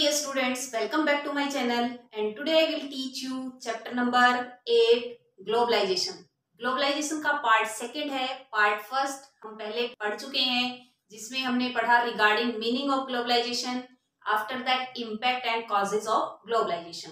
dear students, welcome back to my channel and today I will teach you chapter number 8 globalization. Globalization का part second है. Part first हम पहले पढ़ चुके हैं जिसमें हमने पढ़ा regarding meaning of globalization, after that impact and causes of globalization.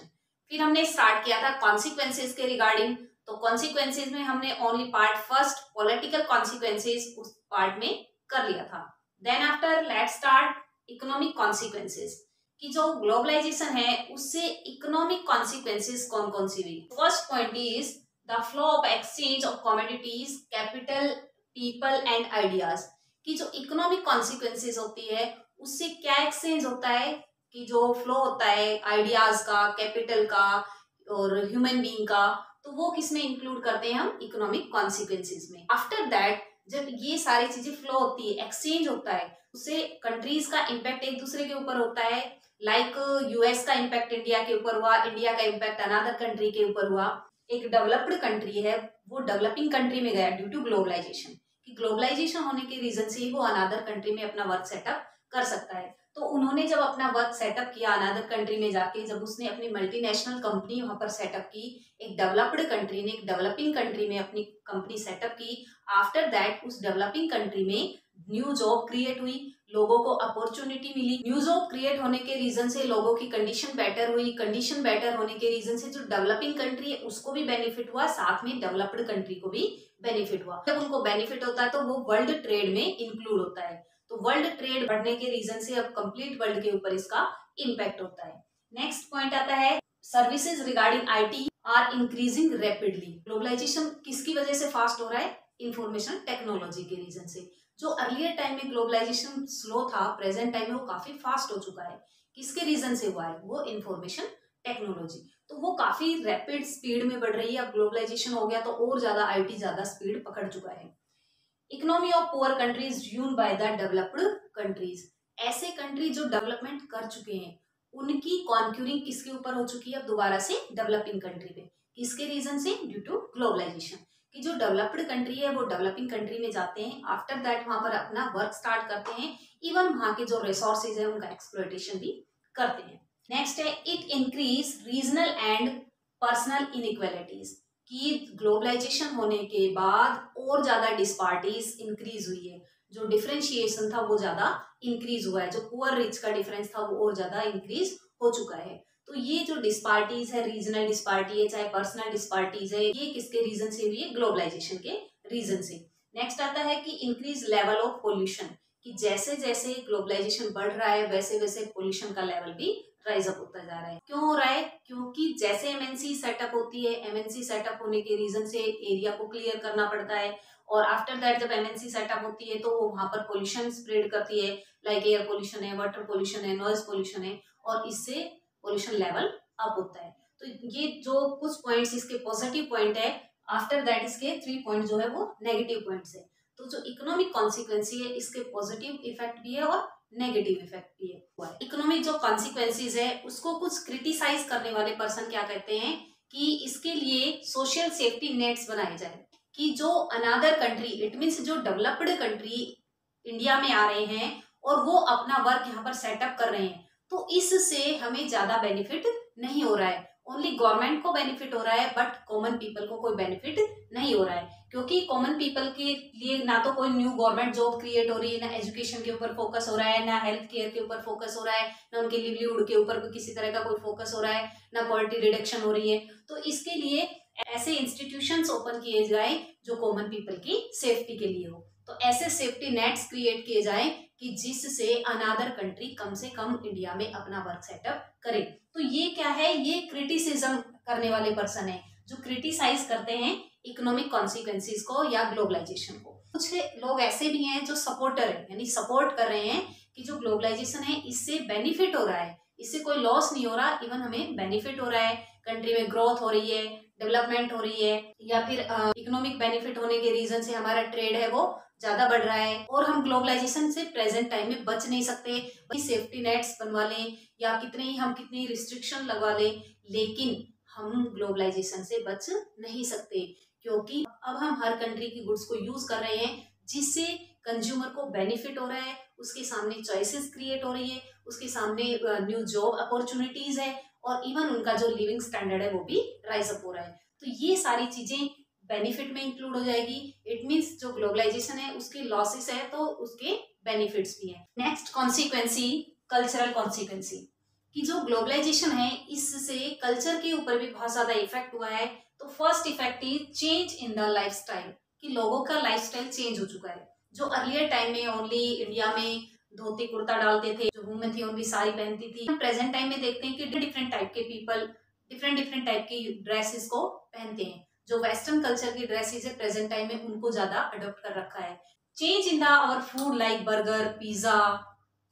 फिर हमने स्टार्ट किया था कॉन्सिक्वेंसेज के रिगार्डिंग. तो कॉन्सिक्वेंसेज में हमने only part first political consequences उस पार्ट में कर लिया था. Then after let's start economic consequences कि जो ग्लोबलाइजेशन है उससे इकोनॉमिक कॉन्सिक्वेंसेज कौन कौन सी हुई. First point is the flow of exchange of commodities, capital, people and ideas. कि जो इकोनॉमिक कॉन्सिक्वेंसेज होती है उससे क्या एक्सचेंज होता है कि जो फ्लो होता है आइडियाज का, कैपिटल का और ह्यूमन बीइंग का, तो वो किसमें इंक्लूड करते हैं हम इकोनॉमिक कॉन्सिक्वेंसेज में. आफ्टर दैट जब ये सारी चीजें फ्लो होती है, एक्सचेंज होता है, उससे कंट्रीज का इम्पैक्ट एक दूसरे के ऊपर होता है. लाइक यूएस का इम्पैक्ट इंडिया के ऊपर हुआ, इंडिया का इम्पैक्ट अनदर कंट्री के ऊपर हुआ. एक डेवलप्ड कंट्री है वो डेवलपिंग कंट्री में गया ड्यू टू ग्लोबलाइजेशन. कि ग्लोबलाइजेशन होने के रीजन से ही वो अनदर कंट्री में अपना वर्क सेटअप कर सकता है. तो उन्होंने जब अपना वर्क सेटअप किया अनदर कंट्री में जाके, जब उसने अपनी मल्टीनेशनल कंपनी वहां पर सेटअप की, एक डेवलप्ड कंट्री ने एक डेवलपिंग कंट्री में अपनी कंपनी सेटअप की, आफ्टर दैट उस डेवलपिंग कंट्री में न्यू जॉब क्रिएट हुई, लोगों को अपॉर्चुनिटी मिली. न्यू जॉब क्रिएट होने के रीजन से लोगों की कंडीशन बेटर हुई. कंडीशन बेटर होने के रीजन से जो डेवलपिंग कंट्री है उसको भी बेनिफिट हुआ, साथ में डेवलप्ड कंट्री को भी बेनिफिट हुआ. जब उनको बेनिफिट होता है तो वो वर्ल्ड ट्रेड में इंक्लूड होता है. तो वर्ल्ड ट्रेड बढ़ने के रीजन से अब कंप्लीट वर्ल्ड के ऊपर इसका इम्पैक्ट होता है. नेक्स्ट पॉइंट आता है services regarding IT are increasing rapidly. Globalization किसकी वजह से फास्ट हो रहा है? इंफॉर्मेशन टेक्नोलॉजी के रीजन से. जो अर्लियर टाइम में ग्लोबलाइजेशन स्लो था, प्रेजेंट टाइम में वो काफी फास्ट हो चुका है. किसके रीजन से हुआ है? वो इंफॉर्मेशन टेक्नोलॉजी. तो वो काफी रैपिड स्पीड में बढ़ रही है. अब ग्लोबलाइजेशन हो गया तो और ज्यादा आईटी ज्यादा स्पीड पकड़ चुका है. इकोनॉमी ऑफ पुअर कंट्रीज यून बाय द डेवलप्ड कंट्रीज. ऐसे कंट्री जो डेवलपमेंट कर चुके हैं उनकी कॉन्क्यूरिंग किसके ऊपर हो चुकी है अब दोबारा से? डेवलपिंग कंट्री पे. किसके रीजन से? Due to globalization. कि जो डेवलप्ड कंट्री है वो डेवलपिंग कंट्री में जाते हैं, आफ्टर दैट वहां पर अपना वर्क स्टार्ट करते हैं, इवन वहां के जो रिसोर्सेज है उनका एक्सप्लॉयटेशन भी करते हैं. नेक्स्ट है it increase regional and personal inequalities. कि ग्लोबलाइजेशन होने के बाद और ज्यादा डिस्पार्टीज इंक्रीज हुई है. जो डिफरेंशिएशन था वो ज्यादा इंक्रीज हुआ है. जो पुअर रिच का डिफरेंस था वो और ज्यादा इंक्रीज हो चुका है. तो ये जो डिस्पार्टीज है, रीजनल डिस्पार्टी है चाहे पर्सनल डिस्पार्टीज है, ये किसके रीजन से हुई है? ग्लोबलाइजेशन के रीजन से. नेक्स्ट आता है कि इंक्रीज लेवल ऑफ पोल्यूशन. कि जैसे जैसे ग्लोबलाइजेशन बढ़ रहा है वैसे वैसे पोल्यूशन का लेवल भी राइज अप होता जा रहा है. क्यों हो रहा है? क्योंकि जैसे एमएनसी सेटअप होती है, एमएनसी सेटअप होने के रीजन से एरिया को क्लियर करना पड़ता है, और आफ्टर दैट जब एमएनसी सेटअप होती है तो वहां पर पोल्यूशन स्प्रेड करती है. लाइक एयर पोल्यूशन है, वाटर पोल्यूशन है, नॉइज पोल्यूशन है, और इससे पोल्यूशन लेवल अप होता है. तो ये जो कुछ पॉइंट्स इसके पॉजिटिव पॉइंट है, आफ्टर दैट इसके 3 पॉइंट जो है वो नेगेटिव पॉइंट्स है. तो जो इकोनॉमिक कॉन्सिक्वेंसी है इसके पॉजिटिव इफेक्ट भी है और नेगेटिव इफेक्ट भी है. इकोनॉमिक जो कॉन्सिक्वेंसीज है उसको कुछ क्रिटिसाइज करने वाले पर्सन क्या कहते हैं कि इसके लिए सोशल सेफ्टी नेट्स बनाए जाए. कि जो अनदर कंट्री, इट मीन्स जो डेवलप्ड कंट्री इंडिया में आ रहे हैं और वो अपना वर्क यहाँ पर सेटअप कर रहे हैं, तो इससे हमें ज्यादा बेनिफिट नहीं हो रहा है. ओनली गवर्नमेंट को बेनिफिट हो रहा है बट कॉमन पीपल को कोई बेनिफिट नहीं हो रहा है. क्योंकि कॉमन पीपल के लिए ना तो कोई न्यू गवर्नमेंट जॉब क्रिएट हो रही है, ना एजुकेशन के ऊपर फोकस हो रहा है, ना हेल्थ केयर के ऊपर फोकस हो रहा है, ना उनके लिवलीहुड के ऊपर किसी तरह का कोई फोकस हो रहा है, ना पॉवर्टी रिडक्शन हो रही है. तो इसके लिए ऐसे इंस्टीट्यूशंस ओपन किए जाए जो कॉमन पीपल की सेफ्टी के लिए हो. तो ऐसे सेफ्टी नेट्स क्रिएट किए जाए कि जिससे अनदर कंट्री कम से कम इंडिया में अपना वर्क सेटअप करे. तो ये क्या है? ये क्रिटिसिज्म करने वाले पर्सन है जो क्रिटिसाइज करते हैं इकोनॉमिक कॉन्सिक्वेंसेज को या ग्लोबलाइजेशन को. कुछ लोग ऐसे भी हैं जो सपोर्टर है, यानी सपोर्ट कर रहे हैं कि जो ग्लोबलाइजेशन है इससे बेनिफिट हो रहा है, इससे कोई लॉस नहीं हो रहा, इवन हमें बेनिफिट हो रहा है, कंट्री में ग्रोथ हो रही है, डेवलपमेंट हो रही है, या फिर इकोनॉमिक बेनिफिट होने के रीजन से हमारा ट्रेड है वो ज्यादा बढ़ रहा है, और हम ग्लोबलाइजेशन से प्रेजेंट टाइम में बच नहीं सकते. सेफ्टी नेट्स बनवा लें या कितनी रिस्ट्रिक्शन लगवा लें, लेकिन हम ग्लोबलाइजेशन से बच नहीं सकते. क्योंकि अब हम हर कंट्री की गुड्स को यूज कर रहे हैं जिससे कंज्यूमर को बेनिफिट हो रहा है, उसके सामने चॉइसेस क्रिएट हो रही है, उसके सामने न्यू जॉब अपॉर्चुनिटीज है, और इवन उनका जो लिविंग स्टैंडर्ड है वो भी राइज अप हो रहा है। तो ये सारी चीजें बेनिफिट में इंक्लूड हो जाएगी। इट मीन्स जो ग्लोबलाइजेशन है उसके लॉसेस है तो उसके बेनिफिट्स भी है। नेक्स्ट कॉन्सिक्वेंसी, कल्चरल कॉन्सिक्वेंसी, कि जो ग्लोबलाइजेशन है इससे कल्चर के ऊपर भी बहुत ज्यादा इफेक्ट हुआ है। तो first effect is change in the lifestyle, कि लोगों का लाइफस्टाइल चेंज हो चुका है। जो अर्लियर टाइम में ओनली इंडिया में धोती कुर्ता डालते थे, जो वुमेन थी ओनली साड़ी पहनती थी, हम प्रेजेंट टाइम में देखते हैं कि डिफरेंट टाइप के पीपल डिफरेंट डिफरेंट टाइप की ड्रेसेस को पहनते हैं। जो वेस्टर्न कल्चर की ड्रेसेस है प्रेजेंट टाइम में उनको ज्यादा अडॉप्ट कर रखा है। Change in the our food like burger, pizza,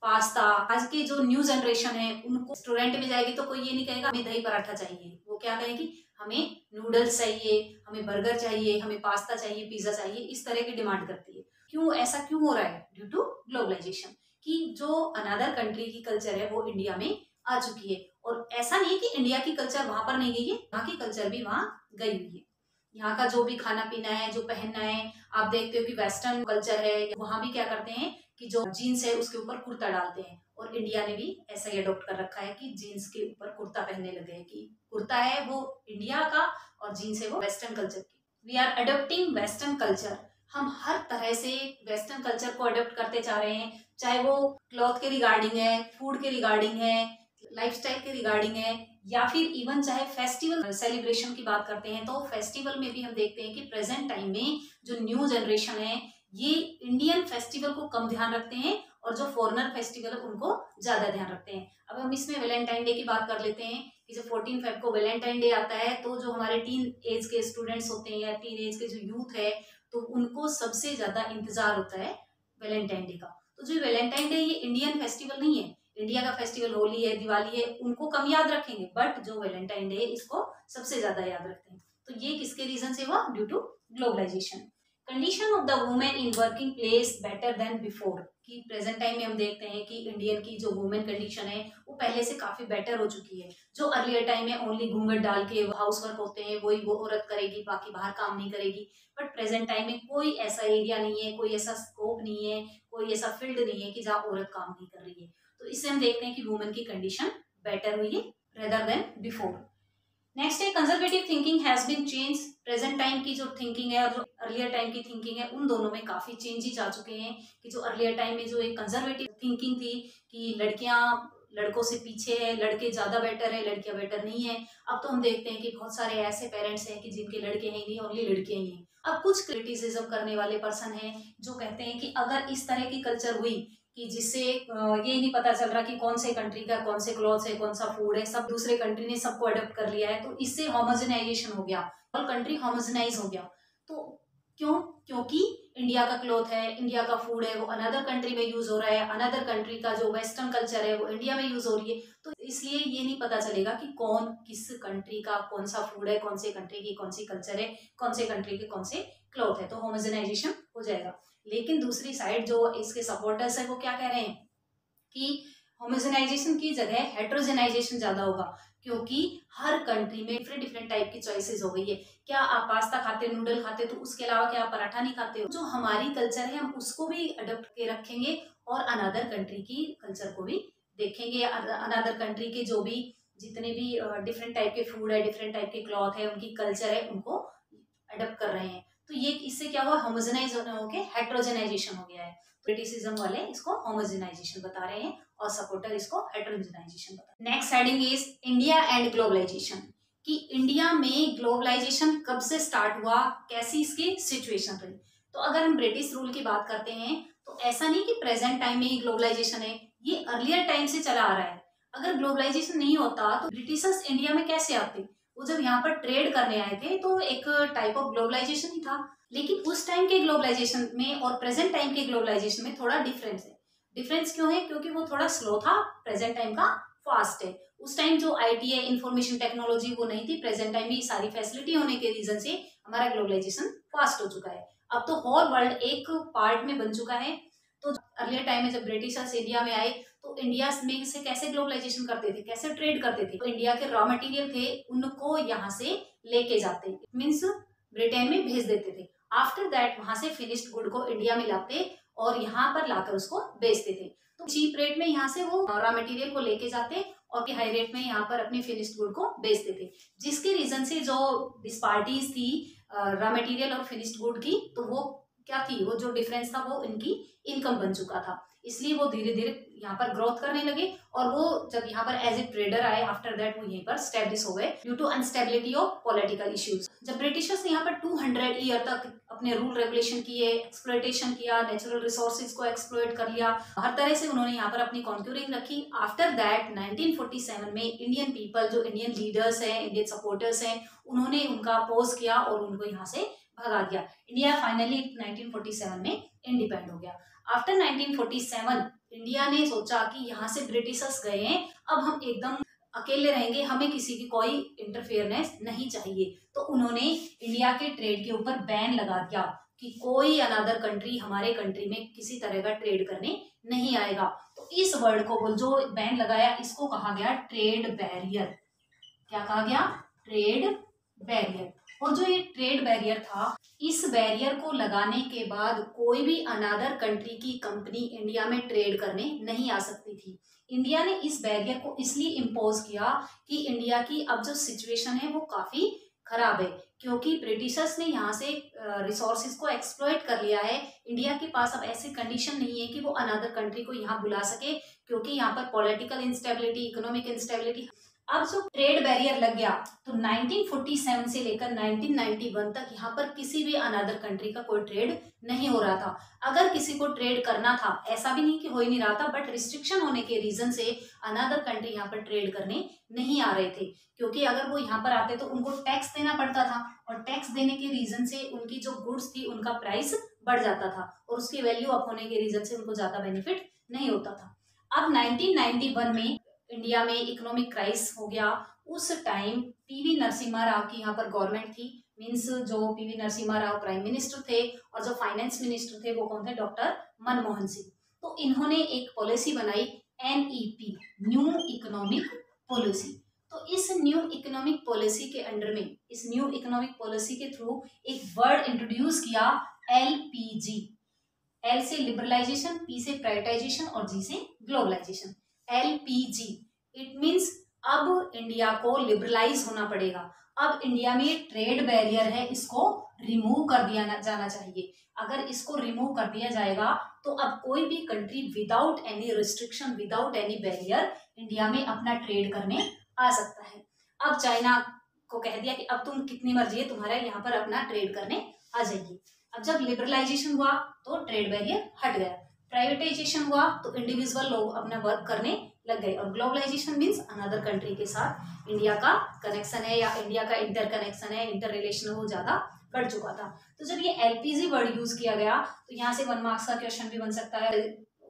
pasta. आज की जो न्यू जनरेशन है उनको रेस्टोरेंट में जाएगी तो कोई ये नहीं कहेगा हमें दही पराठा चाहिए, वो क्या कहेगी हमें नूडल्स चाहिए, हमें बर्गर चाहिए, हमें पास्ता चाहिए, पिज्जा चाहिए, इस तरह की डिमांड करती है। क्यों ऐसा क्यों हो रहा है? ड्यू टू ग्लोबलाइजेशन, कि जो अनदर कंट्री की कल्चर है वो इंडिया में आ चुकी है। और ऐसा नहीं है कि इंडिया की कल्चर वहां पर नहीं गई है, वहां की कल्चर भी वहां गई हुई है। यहाँ का जो भी खाना पीना है, जो पहनना है, आप देखते हो कि वेस्टर्न कल्चर है वहां भी क्या करते हैं कि जो जीन्स है उसके ऊपर कुर्ता डालते हैं, और इंडिया ने भी ऐसा ही अडॉप्ट कर रखा है कि जीन्स के ऊपर कुर्ता पहनने लगे हैं, कि कुर्ता है वो इंडिया का और जीन्स है वो वेस्टर्न कल्चर की। We are adopting western culture, हम हर तरह से वेस्टर्न कल्चर को अडॉप्ट करते जा रहे हैं, चाहे वो क्लॉथ के रिगार्डिंग है, फूड के रिगार्डिंग है, लाइफस्टाइल के रिगार्डिंग है, या फिर इवन चाहे फेस्टिवल सेलिब्रेशन की बात करते हैं तो फेस्टिवल में भी हम देखते हैं कि प्रेजेंट टाइम में जो न्यू जनरेशन है ये इंडियन फेस्टिवल को कम ध्यान रखते हैं, और जो फॉरेनर फेस्टिवल है उनको ज्यादा ध्यान रखते हैं। अब हम इसमें वैलेंटाइन डे की बात कर लेते हैं कि जब 14 फेब को वैलेंटाइन डे आता है तो जो हमारे टीन एज के स्टूडेंट्स होते हैं या टीन एज के जो यूथ है तो उनको सबसे ज्यादा इंतजार होता है वैलेंटाइन डे का। तो जो वैलेंटाइन डे ये इंडियन फेस्टिवल नहीं है, इंडिया का फेस्टिवल होली है, दिवाली है, उनको कम याद रखेंगे, बट जो वैलेंटाइन डे है इसको सबसे ज्यादा याद रखते हैं। तो ये किसके रीजन से हुआ? Due to globalization. Condition of the women in working place better than before, कि प्रेजेंट टाइम में हम देखते हैं कि इंडियन की जो वुमेन कंडीशन है वो पहले से काफी बेटर हो चुकी है। जो अर्लियर टाइम में ओनली घूंघट डाल के हाउस वर्क होते हैं वही वो औरत करेगी, बाकी बाहर काम नहीं करेगी, बट प्रेजेंट टाइम में कोई ऐसा एरिया नहीं है, कोई ऐसा स्कोप नहीं है, कोई ऐसा फील्ड नहीं है कि जहाँ औरत काम नहीं कर रही है। तो इससे हम देखते हैं कि वुमेन की कंडीशन बेटर हुई है रेदर देन बिफोर। नेक्स्ट है conservative thinking has been change. Present time की जो थिंकिंग है और जो अर्लियर टाइम की थिंकिंग है उन दोनों में काफी चेंजेस आ चुके हैं। कि जो अर्लियर टाइम में जो एक कंजर्वेटिव थिंकिंग थी कि लड़कियां लड़कों से पीछे है, लड़के ज्यादा बेटर है, लड़कियां बेटर नहीं है। अब तो हम देखते हैं कि बहुत सारे ऐसे पेरेंट्स हैं कि जिनके लड़के हैं नहीं, ओनली लड़कियां ही हैं। अब कुछ क्रिटिसिज्म करने वाले पर्सन हैं जो कहते हैं कि अगर इस तरह की कल्चर हुई कि जिससे ये नहीं पता चल रहा कि कौन से कंट्री का कौन से क्लॉथ्स है, कौन सा फूड है, सब दूसरे कंट्री ने सबको अडॉप्ट कर लिया है, तो इससे होमोजेनाइजेशन हो गया, ऑल कंट्री होमोजेनाइज हो गया। तो क्यों? क्योंकि इंडिया का क्लॉथ है, इंडिया का फूड है वो अनदर कंट्री में यूज हो रहा है, अनदर कंट्री का जो वेस्टर्न कल्चर है वो इंडिया में यूज हो रही है, तो इसलिए ये नहीं पता चलेगा कि कौन किस कंट्री का कौन सा फूड है, कौन से कंट्री की कौन सी कल्चर है, कौन से कंट्री के कौन से क्लॉथ है, तो होमोजेनाइजेशन हो जाएगा। लेकिन दूसरी साइड जो इसके सपोर्टर्स है वो क्या कह रहे हैं कि होमोजेनाइजेशन की जगह हेट्रोजेनाइजेशन ज्यादा होगा, क्योंकि हर कंट्री में डिफरेंट डिफरेंट टाइप की चॉइसेस हो गई है। क्या आप पास्ता खाते, नूडल खाते, तो उसके अलावा क्या आप पराठा नहीं खाते हो? जो हमारी कल्चर है हम उसको भी अडॉप्ट के रखेंगे और अनदर कंट्री की कल्चर को भी देखेंगे। अनदर कंट्री के जो भी जितने भी डिफरेंट टाइप के फूड है, डिफरेंट टाइप के क्लॉथ है, उनकी कल्चर है, उनको अडॉप्ट कर रहे हैं। तो ये इससे क्या हुआ? होमोजेनाइज होके हेट्रोजेनाइजेशन हो गया है। क्रिटिसिज्म वाले इसको होमोजेनाइजेशन बता रहे हैं और सपोर्टर इसको हेट्रोजेनाइजेशन बता रहे हैं। Next heading is India and globalization, कि इंडिया में ग्लोबलाइजेशन कब से स्टार्ट हुआ, कैसी इसकी सिचुएशन रही। तो अगर हम ब्रिटिश रूल की बात करते हैं तो ऐसा नहीं कि प्रेजेंट टाइम में ही ग्लोबलाइजेशन है, ये अर्लियर टाइम से चला आ रहा है। अगर ग्लोबलाइजेशन नहीं होता तो ब्रिटिशर्स इंडिया में कैसे आते? वो जब यहाँ पर ट्रेड करने आए थे तो एक टाइप ऑफ ग्लोबलाइजेशन ही था। लेकिन उस टाइम के ग्लोबलाइजेशन में और प्रेजेंट टाइम के ग्लोबलाइजेशन में थोड़ा डिफरेंस है। डिफरेंस क्यों है? क्योंकि वो थोड़ा स्लो था, प्रेजेंट टाइम का फास्ट है। उस टाइम जो आईटी है, इंफॉर्मेशन टेक्नोलॉजी, वो नहीं थी। प्रेजेंट टाइम में सारी फैसिलिटी होने के रीजन से हमारा ग्लोबलाइजेशन फास्ट हो चुका है। अब तो होल वर्ल्ड एक पार्ट में बन चुका है। तो अर्लियर टाइम में जब ब्रिटिशर्स इंडिया में आए तो इंडिया में से कैसे ग्लोबलाइजेशन करते थे, कैसे ट्रेड करते थे? तो इंडिया के रॉ मटेरियल थे उनको यहाँ से लेके जाते, मीन्स ब्रिटेन में भेज देते थे। आफ्टर दैट वहां से फिनिश्ड गुड को इंडिया में लाते और यहाँ पर लाकर उसको बेचते थे। तो चीप रेट में यहाँ से वो रॉ मटेरियल को लेके जाते और हाई रेट में यहाँ पर अपने फिनिश्ड गुड को बेचते थे, जिसके रीजन से जो डिस्पार्टीज थी रॉ मटेरियल और फिनिश्ड गुड की, तो वो क्या थी, वो जो डिफरेंस था वो इनकी इनकम बन चुका था। इसलिए वो धीरे धीरे यहाँ पर ग्रोथ करने लगे और वो जब यहाँ पर एज ए ट्रेडर आए, आफ्टर दैट वो यहीं पर स्टेब्लिश हो गए due to unstability of political issues. जब ब्रिटिशर्स ने यहाँ पर 200 ईयर तक अपने रूल रेगुलेशन किए, एक्सप्लॉयटेशन किया, नेचुरल रिसोर्सेज को एक्सप्लॉयट कर लिया, हर तरह से उन्होंने यहाँ पर अपनी कॉन्क्यूरिंग रखी। आफ्टर दैट 1947 में इंडियन पीपल, जो इंडियन लीडर्स हैं, इंडियन सपोर्टर्स हैं, उन्होंने उनका अपोज किया और उनको यहाँ से भगा दिया। इंडिया फाइनली 1947 में इंडिपेंडेंट हो गया। आफ्टर 1947 इंडिया ने सोचा कि यहाँ से ब्रिटिशर्स गए हैं, अब हम एकदम अकेले रहेंगे, हमें किसी की कोई इंटरफेयरनेस नहीं चाहिए। तो उन्होंने इंडिया के ट्रेड के ऊपर बैन लगा दिया कि कोई अनदर कंट्री हमारे कंट्री में किसी तरह का ट्रेड करने नहीं आएगा। तो इस वर्ड को जो बैन लगाया, इसको कहा गया ट्रेड बैरियर। क्या कहा गया? Trade barrier. और जो ये ट्रेड बैरियर था, इस बैरियर को लगाने के बाद कोई भी अनदर कंट्री की कंपनी इंडिया में ट्रेड करने नहीं आ सकती थी। इंडिया ने इस बैरियर को इसलिए इम्पोज किया कि इंडिया की अब जो सिचुएशन है वो काफी खराब है, क्योंकि ब्रिटिशर्स ने यहाँ से रिसोर्सेज को एक्सप्लॉइट कर लिया है। इंडिया के पास अब ऐसी कंडीशन नहीं है कि वो अनदर कंट्री को यहाँ बुला सके, क्योंकि यहाँ पर पॉलिटिकल इंस्टेबिलिटी, इकोनॉमिक इंस्टेबिलिटी। अब जो ट्रेड बैरियर लग गया, तो 1947 से लेकर 1991 तक यहाँ पर किसी भी अनदर कंट्री का कोई ट्रेड नहीं हो रहा था। अगर किसी को ट्रेड करना था, ऐसा भी नहीं कि हो ही नहीं रहा था, बट रिस्ट्रिक्शन होने के रीजन से अनदर कंट्री यहाँ पर ट्रेड करने नहीं आ रहे थे, क्योंकि अगर वो यहाँ पर आते तो उनको टैक्स देना पड़ता था, और टैक्स देने के रीजन से उनकी जो गुड्स थी उनका प्राइस बढ़ जाता था, और उसकी वैल्यू अप होने के रीजन से उनको ज्यादा बेनिफिट नहीं होता था। अब 1991 में इंडिया में इकोनॉमिक क्राइसिस हो गया। उस टाइम पीवी नरसिम्हा राव की यहाँ पर गवर्नमेंट थी, मींस जो PV Narasimha Rao prime minister थे और जो फाइनेंस मिनिस्टर थे वो कौन थे? डॉक्टर मनमोहन सिंह। तो इन्होंने एक पॉलिसी बनाई, NEP, न्यू इकोनॉमिक पॉलिसी। तो इस न्यू इकोनॉमिक पॉलिसी के अंडर में, इस न्यू इकोनॉमिक पॉलिसी के थ्रू एक वर्ड इंट्रोड्यूस किया, LPG। L से लिबरलाइजेशन, P से प्राइवेटाइजेशन और G से ग्लोबलाइजेशन। LPG इट मीन्स अब इंडिया को लिबरलाइज होना पड़ेगा। अब इंडिया में ट्रेड बैरियर है, इसको रिमूव कर दिया जाना चाहिए। अगर इसको रिमूव कर दिया जाएगा तो अब कोई भी country without any restriction, without any barrier India में अपना ट्रेड करने आ सकता है। अब चाइना को कह दिया कि अब तुम कितनी मर्जी है तुम्हारा यहाँ पर अपना ट्रेड करने आ जाइए। अब जब लिबरलाइजेशन हुआ तो ट्रेड बैरियर हट गया, प्राइवेटाइजेशन हुआ तो इंडिविजुअल लोग अपना वर्क करने लग गए, और ग्लोबलाइजेशन मींस अनदर कंट्री के साथ इंडिया का कनेक्शन है या इंडिया का इंटर कनेक्शन है, इंटर रिलेशन वो ज्यादा बढ़ चुका था। तो जब ये LPG वर्ड यूज किया गया तो यहाँ से 1 मार्क्स का क्वेश्चन भी बन सकता है,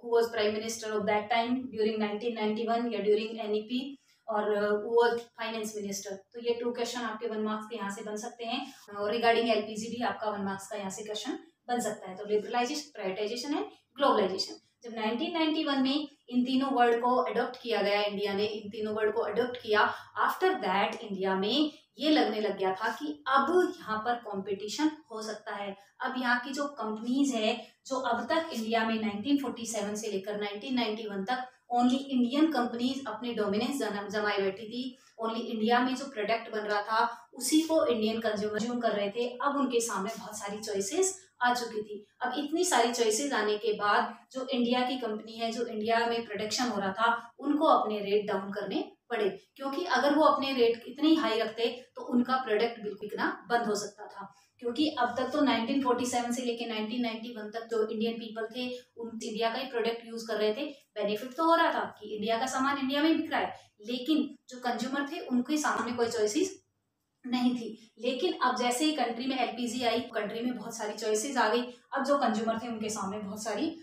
who was prime minister of that time during 1991 या ड्यूरिंग NEP, और वो फाइनेंस मिनिस्टर। तो ये 2 क्वेश्चन आपके 1 मार्क्स के यहाँ से बन सकते हैं, और रिगार्डिंग LPG भी आपका 1 मार्क्स का यहाँ से क्वेश्चन बन सकता है। तो लिबरलाइजेशन, प्राइवेटाइजेशन है, ग्लोबलाइजेशन। जब 1991 में इन तीनों वर्ड को अडॉप्ट किया गया, इंडिया ने इन तीनों वर्ड को अडॉप्ट किया, आफ्टर दैट इंडिया में ये लगने लग गया था कि अब यहाँ पर कंपटीशन हो सकता है। अब यहाँ की जो कंपनीज है, जो अब तक इंडिया में 1947 से लेकर 1991 तक ओनली इंडियन कंपनीज अपनी डोमिनेंस जमाए बैठी थी, ओनली इंडिया में जो प्रोडक्ट बन रहा था उसी को इंडियन कंज्यूमर कर रहे थे। अब उनके सामने बहुत सारी चॉइसेस आ चुकी थी। अब इतनी सारी चॉइसेस आने के बाद जो इंडिया की कंपनी है, जो इंडिया में प्रोडक्शन हो रहा था, उनको अपने रेट डाउन करने पड़े, क्योंकि अगर वो अपने रेट इतने हाई रखते तो उनका प्रोडक्ट बिल्कुल बिकना बंद हो सकता था। क्योंकि अब तक तो 1947 से लेके 1991 तक जो इंडियन पीपल थे उन इंडिया का ही प्रोडक्ट यूज कर रहे थे। बेनिफिट तो हो रहा था कि इंडिया का सामान इंडिया में बिक रहा है, लेकिन जो कंज्यूमर थे उनके सामने कोई चॉइसेस नहीं थी। लेकिन अब जैसे ही कंट्री में LPG आई, कंट्री में बहुत सारी चॉइसेस आ गई। अब जो कंज्यूमर थे उनके सामने बहुत सारी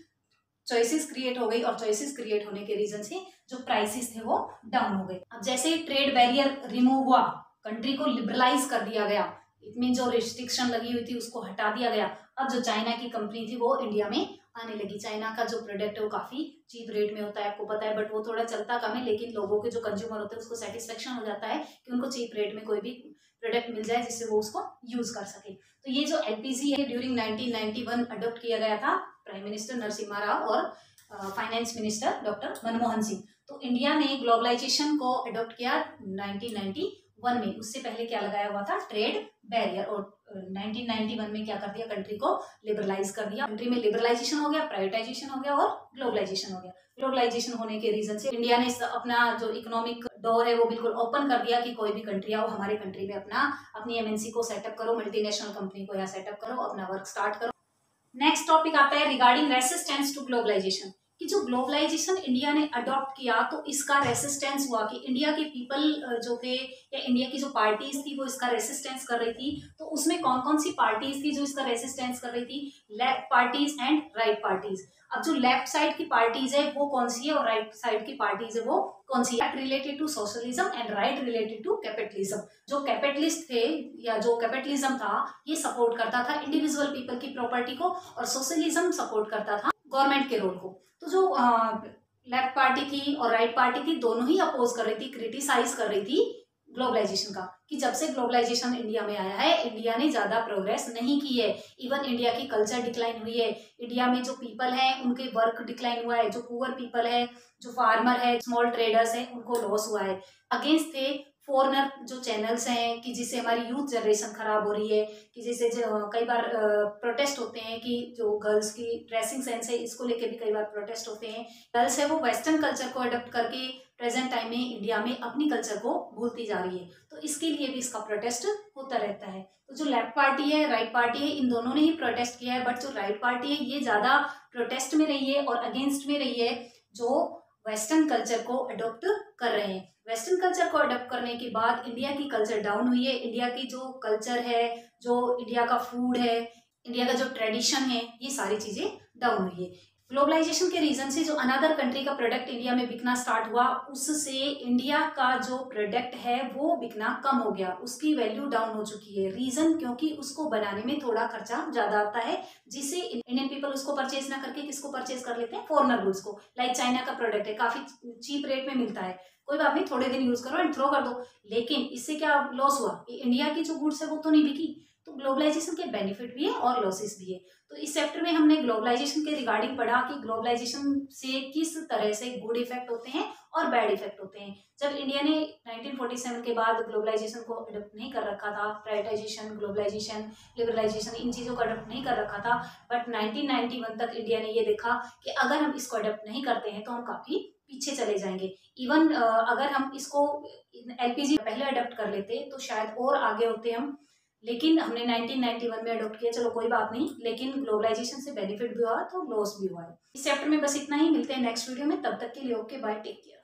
चॉइसेस क्रिएट हो गई, और चॉइसेस क्रिएट होने के रीजन से जो प्राइसेस थे वो डाउन हो गए। अब जैसे ही ट्रेड बैरियर रिमूव हुआ, कंट्री को लिबरलाइज कर दिया गया, इतनी जो रिस्ट्रिक्शन लगी हुई थी उसको हटा दिया गया। अब जो चाइना की कंपनी थी वो इंडिया में आने लगी। चाइना का जो प्रोडक्ट है वो काफी चीप रेट में होता है, आपको पता है, बट वो थोड़ा चलता कम है, लेकिन लोगों के जो कंज्यूमर होते हैं उसको सेटिस्फेक्शन हो जाता है कि उनको चीप रेट में कोई भी प्रोडक्ट मिल जाए जिससे वो उसको यूज कर सके। तो ये जो LPG है ड्यूरिंग 1991 अडॉप्ट किया गया था प्राइम मिनिस्टर नरसिम्हा राव और finance minister doctor Manmohan Singh. तो इंडिया ने ग्लोबलाइजेशन को अडॉप्ट किया 1991 में। उससे पहले क्या लगाया हुआ था, ट्रेड बैरियर, और 1991 में क्या कर दिया, कंट्री को लिबरलाइज कर दिया। कंट्री में लिबरलाइजेशन हो गया, प्राइवेटाइजेशन हो गया और ग्लोबलाइजेशन हो गया। ग्लोबलाइजेशन होने के रीजन से इंडिया ने अपना जो इकोनॉमिक डोर है वो बिल्कुल ओपन कर दिया कि कोई भी कंट्री आओ हमारे कंट्री में अपनी एमएनसी को सेटअप करो, मल्टीनेशनल कंपनी को यहाँ सेटअप करो, अपना वर्क स्टार्ट करो। नेक्स्ट टॉपिक आता है रिगार्डिंग रेसिस्टेंस टू ग्लोबलाइजेशन, कि जो ग्लोबलाइजेशन इंडिया ने अडॉप्ट किया तो इसका रेसिस्टेंस हुआ, कि इंडिया के पीपल जो थे या इंडिया की जो पार्टीज थी वो इसका रेसिस्टेंस कर रही थी। तो उसमें कौन कौन सी पार्टीज थी जो इसका रेसिस्टेंस कर रही थी, left parties and right parties. अब जो लेफ्ट साइड की पार्टीज है वो कौन सी है और राइट साइड की पार्टीज है वो कौन सी है, related to socialism and right related to capitalism. जो कैपिटलिस्ट थे या जो कैपिटलिज्म था ये सपोर्ट करता था इंडिविजुअल पीपल की प्रॉपर्टी को, और सोशलिज्म सपोर्ट करता था गवर्नमेंट के रोल को। तो जो लेफ्ट पार्टी थी और राइट पार्टी थी दोनों ही अपोज कर रही थी, क्रिटिसाइज कर रही थी ग्लोबलाइजेशन का, कि जब से ग्लोबलाइजेशन इंडिया में आया है इंडिया ने ज्यादा प्रोग्रेस नहीं की है। इवन इंडिया की कल्चर डिक्लाइन हुई है, इंडिया में जो पीपल है उनके वर्क डिक्लाइन हुआ है, जो पुअर पीपल है, जो फार्मर है, स्मॉल ट्रेडर्स है, उनको लॉस हुआ है। अगेंस्ट थे फॉरनर जो चैनल्स हैं कि जिससे हमारी यूथ जनरेशन खराब हो रही है, कि जैसे कई बार प्रोटेस्ट होते हैं कि जो गर्ल्स की ड्रेसिंग सेंस है इसको लेके भी कई बार प्रोटेस्ट होते हैं। गर्ल्स है वो वेस्टर्न कल्चर को अडॉप्ट करके प्रेजेंट टाइम में इंडिया में अपनी कल्चर को भूलती जा रही है, तो इसके लिए भी इसका प्रोटेस्ट होता रहता है। तो जो लेफ्ट पार्टी है, राइट पार्टी है, इन दोनों ने ही प्रोटेस्ट किया है, बट जो राइट पार्टी है ये ज्यादा प्रोटेस्ट में रही है और अगेंस्ट में रही है जो वेस्टर्न कल्चर को अडॉप्ट कर रहे हैं। वेस्टर्न कल्चर को अडॉप्ट करने के बाद इंडिया की कल्चर डाउन हुई है। इंडिया की जो कल्चर है, जो इंडिया का फूड है, इंडिया का जो ट्रेडिशन है, ये सारी चीजें डाउन हुई है। ग्लोबलाइजेशन के रीजन से जो अनदर कंट्री का प्रोडक्ट इंडिया में बिकना स्टार्ट हुआ, उससे इंडिया का जो प्रोडक्ट है वो बिकना कम हो गया, उसकी वैल्यू डाउन हो चुकी है। रीजन क्योंकि उसको बनाने में थोड़ा खर्चा ज्यादा आता है, जिससे इंडियन पीपल उसको परचेज ना करके किसको परचेज कर लेते हैं, फॉरेनर गुड्स को। लाइक चाइना का प्रोडक्ट है, काफी चीप रेट में मिलता है, कोई बात नहीं थोड़े दिन यूज करो एंड थ्रो कर दो, लेकिन इससे क्या लॉस हुआ, इंडिया की जो गुड्स है वो तो नहीं बिकी। तो ग्लोबलाइजेशन के बेनिफिट भी है और लॉसेस भी है। तो इस चैप्टर में हमने ग्लोबलाइजेशन के रिगार्डिंग पढ़ा कि ग्लोबलाइजेशन से किस तरह से गुड इफेक्ट होते हैं और बैड इफेक्ट होते हैं। जब इंडिया ने 1947 के बाद ग्लोबलाइजेशन को अडॉप्ट नहीं कर रखा था, प्राइवेटाइजेशन, ग्लोबलाइजेशन, लिबरलाइजेशन, इन चीज़ों को अडॉप्ट नहीं कर रखा था, बट 1991 तक इंडिया ने ये देखा कि अगर हम इसको अडॉप्ट नहीं करते हैं तो हम काफ़ी पीछे चले जाएंगे। इवन अगर हम इसको एलपीजी पहले अडॉप्ट कर लेते तो शायद और आगे होते हम, लेकिन हमने 1991 में अडॉप्ट किया, चलो कोई बात नहीं, लेकिन ग्लोबलाइजेशन से बेनिफिट भी हुआ तो लॉस भी हुआ है। इस चैप्टर में बस इतना ही, मिलते हैं नेक्स्ट वीडियो में, तब तक के लिए ओके बाय, टेक केयर।